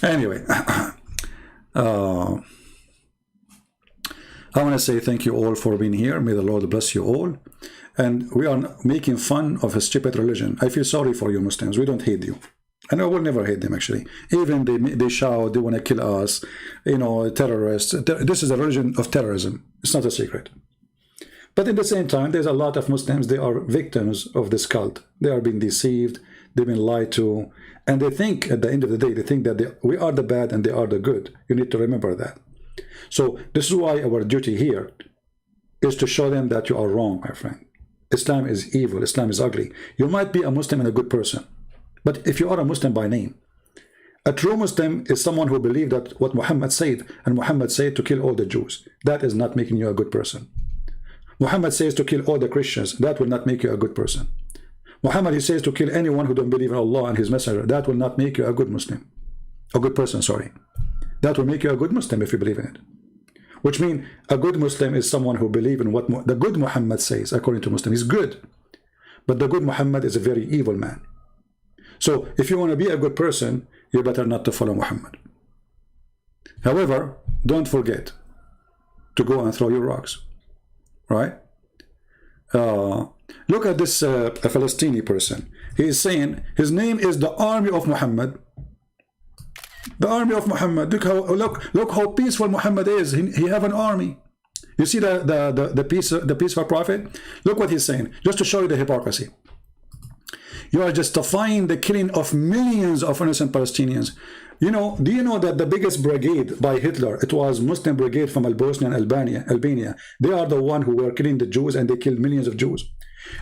Anyway, I want to say thank you all for being here. May the Lord bless you all. And we are making fun of a stupid religion. I feel sorry for you Muslims. We don't hate you. And I will never hate them actually. Even they shout, they want to kill us, terrorists. This is a religion of terrorism. It's not a secret. But at the same time, there's a lot of Muslims, they are victims of this cult. They are being deceived, they've been lied to. And they think, at the end of the day, they think that we are the bad and they are the good. You need to remember that. So this is why our duty here is to show them that you are wrong, my friend. Islam is evil. Islam is ugly. You might be a Muslim and a good person, but if you are a Muslim by name, a true Muslim is someone who believes that what Muhammad said, and Muhammad said to kill all the Jews. That is not making you a good person. Muhammad says to kill all the Christians. That will not make you a good person. Muhammad, he says to kill anyone who don't believe in Allah and his messenger. That will not make you a good Muslim. A good person, sorry. That will make you a good Muslim if you believe in it. Which means a good Muslim is someone who believes in what the good Muhammad says, according to Muslim. He's good. But the good Muhammad is a very evil man. So if you want to be a good person, you better not to follow Muhammad. However, don't forget to go and throw your rocks. Right? Look at this a Palestinian person. He is saying his name is the army of Muhammad. The army of Muhammad. Look how peaceful Muhammad is. He have an army. You see the peaceful prophet? Look what he's saying. Just to show you the hypocrisy. You are justifying the killing of millions of innocent Palestinians. Do you know that the biggest brigade by Hitler, it was Muslim brigade from Bosnia and Albania. They are the one who were killing the Jews and they killed millions of Jews.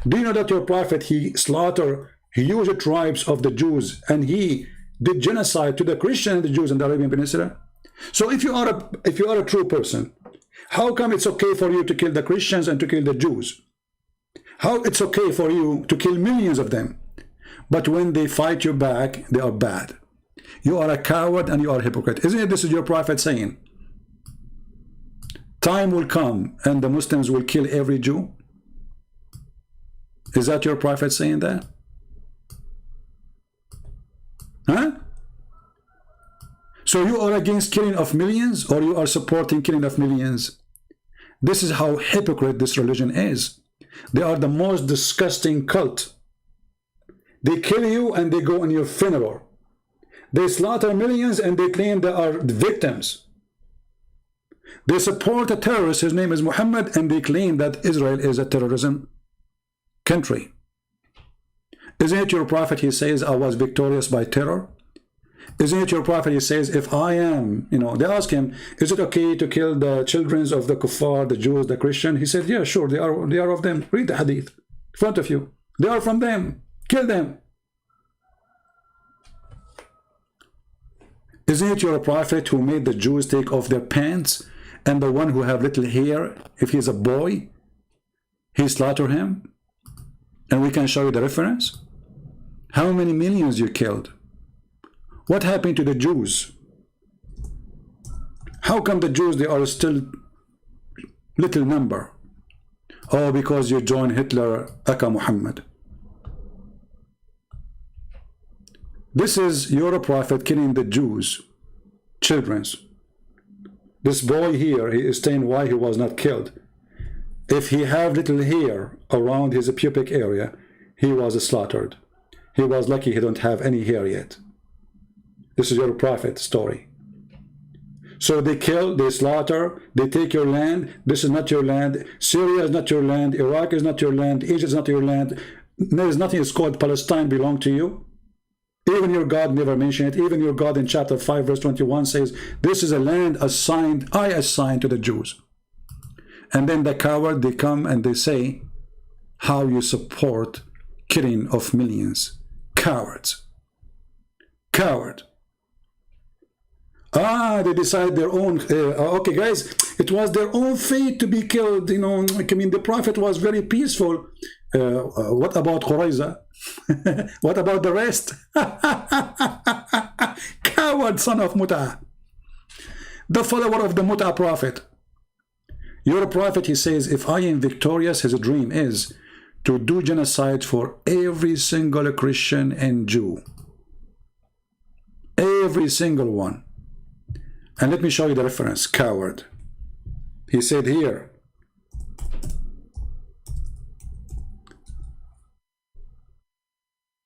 Do you know that your prophet, he slaughtered huge tribes of the Jews and he did genocide to the Christians and the Jews in the Arabian Peninsula? So if you are a true person, how come it's okay for you to kill the Christians and to kill the Jews? How it's okay for you to kill millions of them? But when they fight you back, they are bad. You are a coward and you are a hypocrite. Isn't it this is your prophet saying? Time will come and the Muslims will kill every Jew. Is that your prophet saying that? Huh? So you are against killing of millions or you are supporting killing of millions? This is how hypocrite this religion is. They are the most disgusting cult. They kill you and they go on your funeral. They slaughter millions and they claim they are victims. They support a terrorist, his name is Muhammad, and they claim that Israel is a terrorism country. Isn't it your prophet, he says, I was victorious by terror? Isn't it your prophet, he says, if I am, they ask him, is it okay to kill the children of the kuffar, the Jews, the Christian? He said, yeah, sure, they are of them. Read the hadith in front of you. They are from them. Kill them. Isn't it your prophet who made the Jews take off their pants, and the one who have little hair, if he's a boy, he slaughter him? And we can show you the reference. How many millions you killed? What happened to the Jews? How come the Jews, they are still little number? Oh, because you joined Hitler, Aqsa Muhammad. This is your prophet killing the Jews children's. This boy here, he is saying why he was not killed. If he have little hair around his pubic area, he was slaughtered. He was lucky he don't have any hair yet. This is your prophet story. So they kill, they slaughter, they take your land. This is not your land. Syria is not your land. Iraq is not your land. Egypt is not your land. There is nothing is called Palestine belong to you. Even your God never mentioned it. Even your God in chapter 5 verse 21 says, this is a land assigned, I assigned to the Jews. And then the coward, they come and they say, how you support killing of millions. Cowards. Coward. They decide their own, okay guys, it was their own fate to be killed, you know. I mean, the prophet was very peaceful. What about Qurayza? What about the rest? Coward son of Muta. The follower of the Muta prophet. Your prophet, he says, if I am victorious, his dream is to do genocide for every single Christian and Jew. Every single one. And let me show you the reference. Coward. He said here,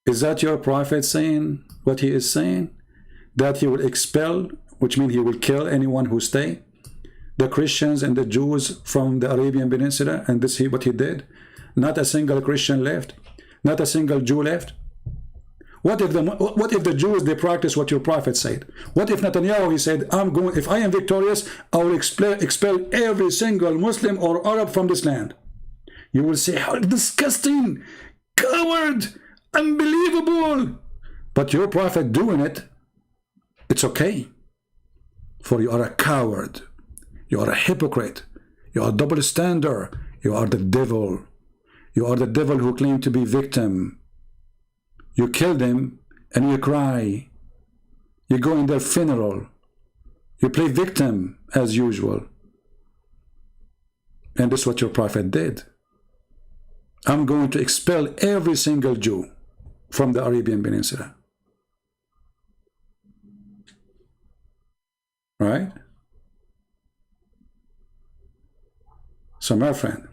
is that your prophet saying what he is saying? That he will expel, which means he will kill anyone who stay, the Christians and the Jews from the Arabian Peninsula, and this is what he did? Not a single Christian left, not a single Jew left. What if the Jews, they practice what your prophet said? What if Netanyahu, he said, if I am victorious, I will expel every single Muslim or Arab from this land? You will say, how disgusting, coward, unbelievable. But your prophet doing it, it's okay. For you are a coward. You are a hypocrite. You are a double stander. You are the devil. You are the devil who claimed to be victim. You kill them and you cry. You go in their funeral. You play victim as usual. And this is what your prophet did. I'm going to expel every single Jew from the Arabian Peninsula. Right? So my friend,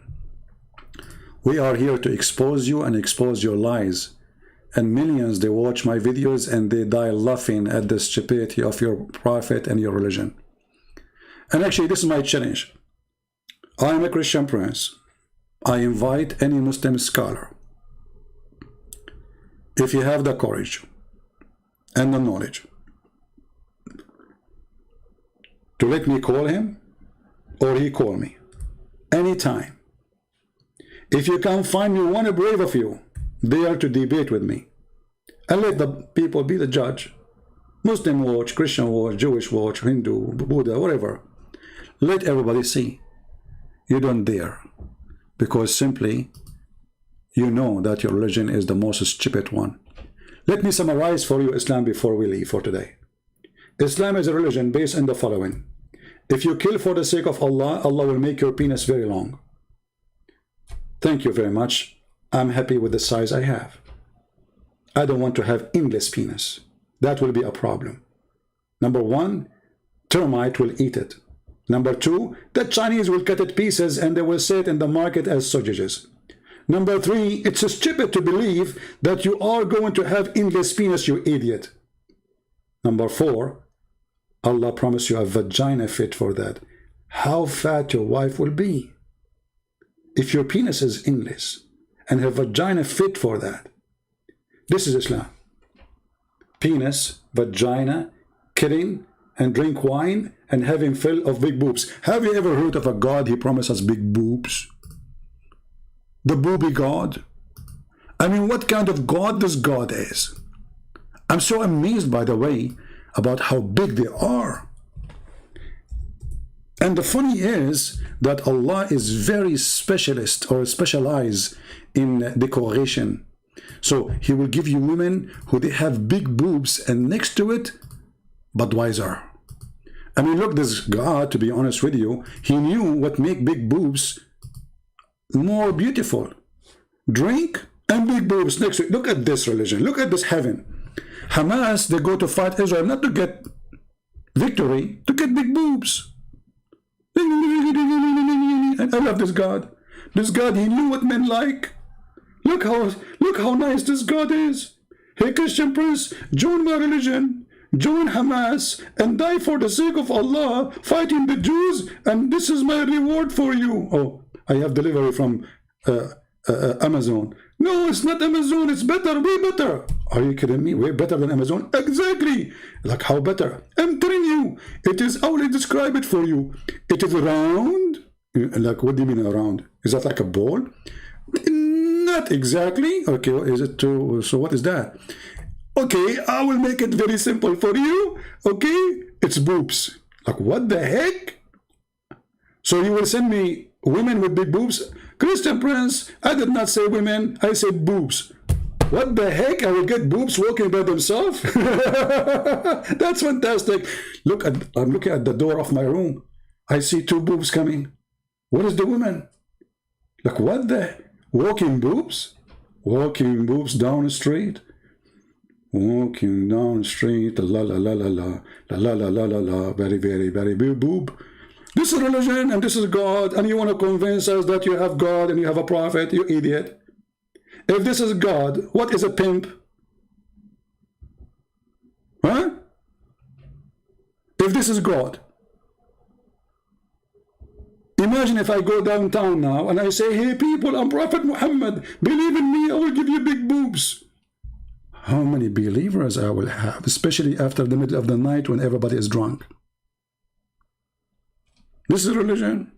we are here to expose you and expose your lies. And millions, they watch my videos and they die laughing at the stupidity of your prophet and your religion. And actually, this is my challenge. I am a Christian prince. I invite any Muslim scholar, if you have the courage and the knowledge, to let me call him or he call me anytime. If you can find me one brave of you there to debate with me, and let the people be the judge. Muslim watch, Christian watch, Jewish watch, Hindu, Buddha, whatever. Let everybody see. You don't dare, because simply you know that your religion is the most stupid one. Let me summarize for you Islam before we leave for today. Islam is a religion based on the following. If you kill for the sake of Allah, Allah will make your penis very long. Thank you very much. I'm happy with the size I have. I don't want to have endless penis. That will be a problem. Number one, termite will eat it. Number two, the Chinese will cut it pieces and they will sell it in the market as sausages. Number three, it's stupid to believe that you are going to have endless penis, you idiot. Number four, Allah promised you a vagina fit for that. How fat your wife will be. If your penis is endless and her vagina fit for that. This is Islam. Penis, vagina, killing, and drink wine, and having fill of big boobs. Have you ever heard of a God, he promises big boobs? The booby God? I mean, what kind of God this God is? I'm so amazed, by the way, about how big they are. And the funny is that Allah is very specialist or specialized in decoration. So he will give you women who they have big boobs and next to it, Budweiser. I mean, look, this God, to be honest with you, he knew what make big boobs more beautiful. Drink and big boobs next to it. Look at this religion. Look at this heaven. Hamas, they go to fight Israel not to get victory to get big boobs. I love this God. This God, he knew what men like. Look how nice this God is. Hey, Christian Prince, join my religion, join Hamas, and die for the sake of Allah, fighting the Jews, and this is my reward for you. Oh, I have delivery from Amazon. No, it's not Amazon, it's better, way better. Are you kidding me? Way better than Amazon? Exactly. Like how better? I'm telling you, it is, I will describe it for you. It is round. Like, what do you mean around? Is that like a ball? Not exactly. Okay, is it too? So what is that? Okay, I will make it very simple for you. Okay, it's boobs. Like, what the heck? So you will send me women with big boobs? Christian Prince, I did not say women, I said boobs. What the heck? I will get boobs walking by themselves? That's fantastic. I'm looking at the door of my room. I see two boobs coming. What is the woman? Like, what the? Walking boobs? Walking boobs down the street? Walking down the street, la la la la la, la la la la la la, very, very, very big boob. This is religion and this is God, and you want to convince us that you have God and you have a prophet, you idiot. If this is God, what is a pimp? Huh? If this is God. Imagine if I go downtown now and I say, hey people, I'm Prophet Muhammad, believe in me, I will give you big boobs. How many believers I will have, especially after the middle of the night when everybody is drunk. This is religion.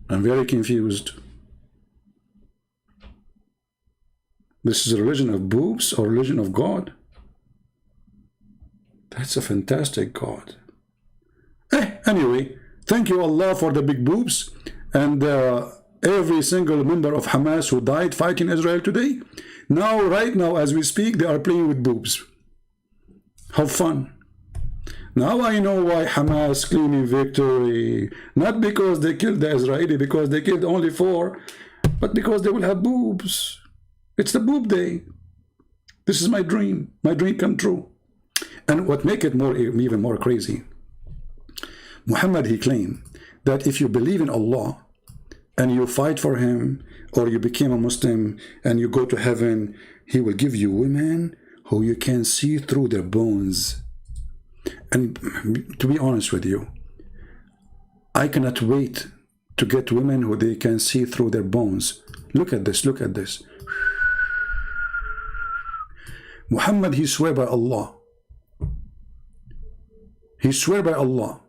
I'm very confused. This is a religion of boobs or religion of God? That's a fantastic God. Anyway, thank you Allah for the big boobs and every single member of Hamas who died fighting Israel today. Now, right now, as we speak, they are playing with boobs. Have fun. Now I know why Hamas claiming victory. Not because they killed the Israeli, because they killed only 4, but because they will have boobs. It's the boob day. This is my dream. My dream come true. And what make it even more crazy, Muhammad, he claimed that if you believe in Allah and you fight for him, or you became a Muslim and you go to heaven, he will give you women who you can see through their bones. And to be honest with you, I cannot wait to get women who they can see through their bones. Look at this, look at this. Muhammad, he swear by Allah. He swear by Allah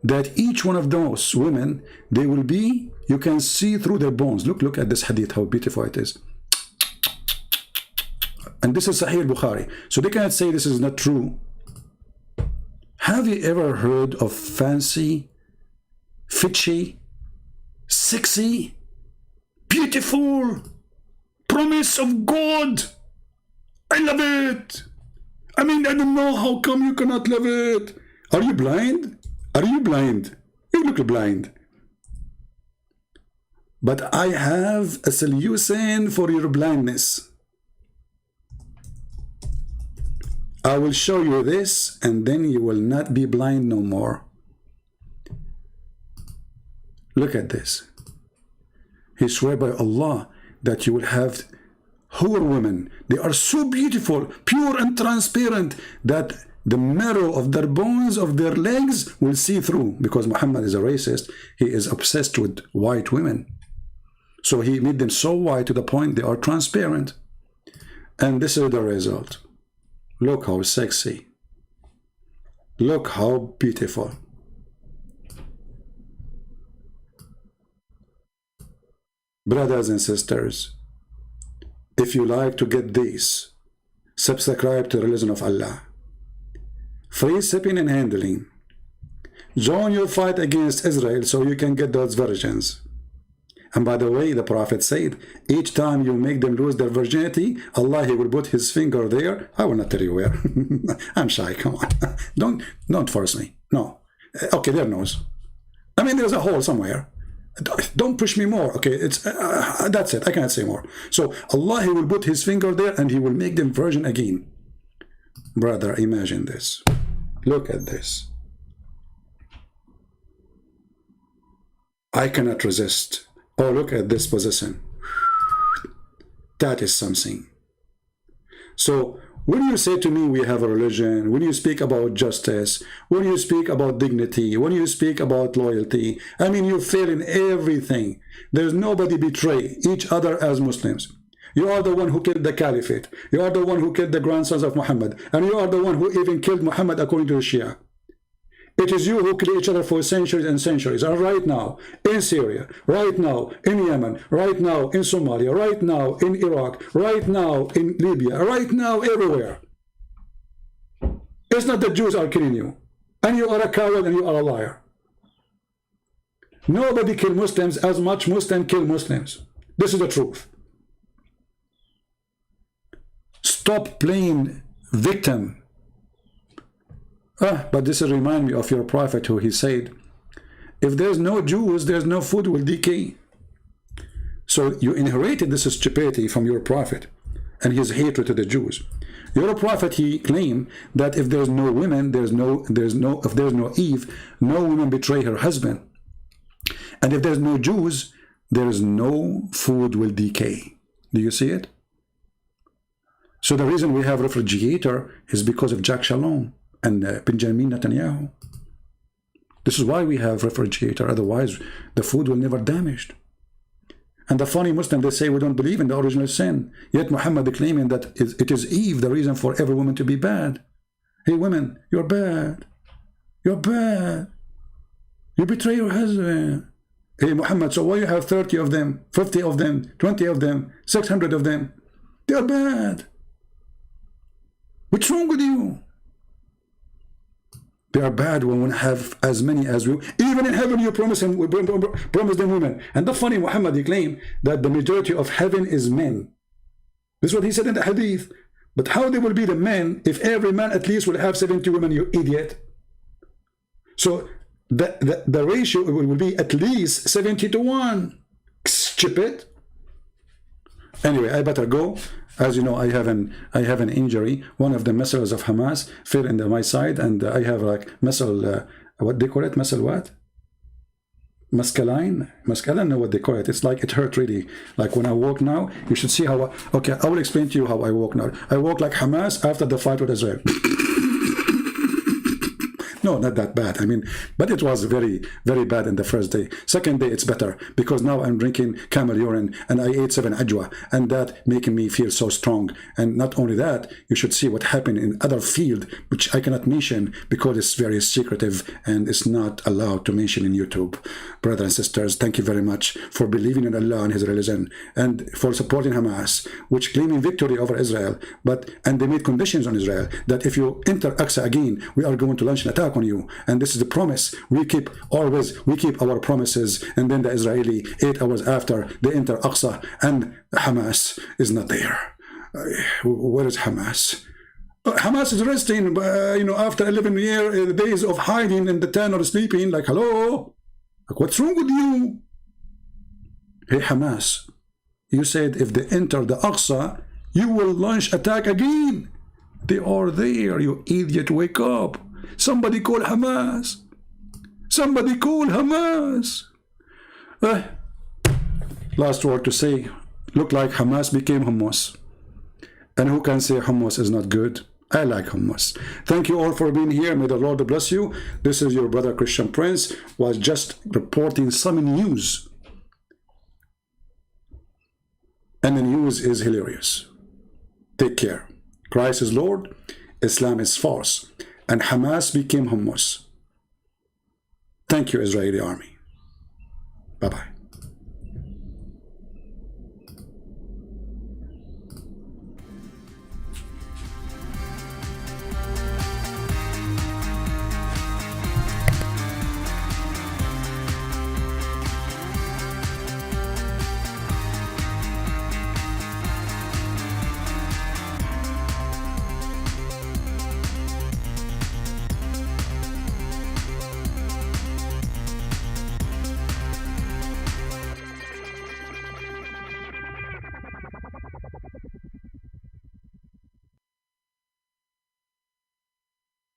that each one of those women, they will be, you can see through their bones. Look at this hadith, how beautiful it is. And this is Sahih Bukhari. So they cannot say this is not true. Have you ever heard of fancy, fitchy, sexy, beautiful, promise of God? I love it. I mean, I don't know how come you cannot love it. Are you blind? Are you blind? You look blind. But I have a solution for your blindness. I will show you this, and then you will not be blind no more. Look at this. He swear by Allah that you will have hur women. They are so beautiful, pure and transparent that the marrow of their bones of their legs will see through. Because Muhammad is a racist, he is obsessed with white women. So he made them so white to the point they are transparent. And this is the result. Look how sexy. Look how beautiful. Brothers and sisters, if you like to get this, subscribe to the Religion of Allah. Free shipping and handling. Join your fight against Israel so you can get those virgins. And by the way, the Prophet said, each time you make them lose their virginity, Allah, he will put his finger there. I will not tell you where. I'm shy, come on. Don't force me. No. Okay, there knows. I mean, there's a hole somewhere. Don't push me more. Okay, it's that's it. I cannot say more. So Allah, he will put his finger there and he will make them virgin again. Brother, imagine this. Look at this. I cannot resist. Oh, look at this position. That is something. So when you say to me we have a religion, when you speak about justice, when you speak about dignity, when you speak about loyalty, I mean, you fail in everything. There's nobody betray each other as Muslims. You are the one who killed the caliphate. You are the one who killed the grandsons of Muhammad. And you are the one who even killed Muhammad according to the Shia. It is you who kill each other for centuries and centuries. And right now in Syria, right now in Yemen, right now in Somalia, right now in Iraq, right now in Libya, right now everywhere. It's not the Jews are killing you. And you are a coward and you are a liar. Nobody kill Muslims as much Muslims kill Muslims. This is the truth. Stop playing victim. But this will remind me of your prophet who he said, if there's no Jews, there's no food will decay. So you inherited this stupidity from your prophet and his hatred to the Jews. Your prophet, he claimed that if there's no women, if there's no Eve, no woman betray her husband. And if there's no Jews, there is no food will decay. Do you see it? So the reason we have refrigerator is because of Jack Shalom and Benjamin Netanyahu. This is why we have refrigerator. Otherwise, the food will never damaged. And the funny Muslim, they say we don't believe in the original sin. Yet Muhammad claiming that it is Eve, the reason for every woman to be bad. Hey women, you're bad. You're bad. You betray your husband. Hey Muhammad, so why you have 30 of them, 50 of them, 20 of them, 600 of them? They're bad. What's wrong with you? They are bad when we have as many as we. Even in heaven, you promise them women. And the funny Muhammad, he claimed that the majority of heaven is men. This is what he said in the hadith. But how they will be the men if every man at least will have 70 women, you idiot? So the ratio will be at least 70 to 1. Stupid. Anyway, I better go. As you know, I have an injury. One of the missiles of Hamas fell in my side, and I have like missile. What they call it? Missile what? Mescaline? I don't know what they call it. It's like it hurt really. Like when I walk now, you should see how. Okay, I will explain to you how I walk now. I walk like Hamas after the fight with Israel. No, not that bad. I mean, but it was very, very bad in the first day. Second day, it's better because now I'm drinking camel urine and I ate 7 ajwa, and that making me feel so strong. And not only that, you should see what happened in other field, which I cannot mention because it's very secretive and it's not allowed to mention in YouTube. Brothers and sisters, thank you very much for believing in Allah and His religion and for supporting Hamas, which claiming victory over Israel. And they made conditions on Israel that if you enter Aqsa again, we are going to launch an attack on you. And this is the promise. We keep our promises. And then the Israeli 8 hours after they enter Aqsa and Hamas is not there. Where is Hamas? Hamas is resting, after 11 days of hiding in the tent or sleeping. Like, hello? Like, what's wrong with you? Hey, Hamas, you said if they enter the Aqsa, you will launch attack again. They are there, you idiot, wake up. Somebody call Hamas. Somebody call Hamas. Last word to say, look like Hamas became hummus. And who can say hummus is not good? I like hummus. Thank you all for being here. May the Lord bless you. This is your brother Christian Prince, was just reporting some news. And the news is hilarious. Take care. Christ is Lord, Islam is false, and Hamas became hummus. Thank you, Israeli army. Bye-bye.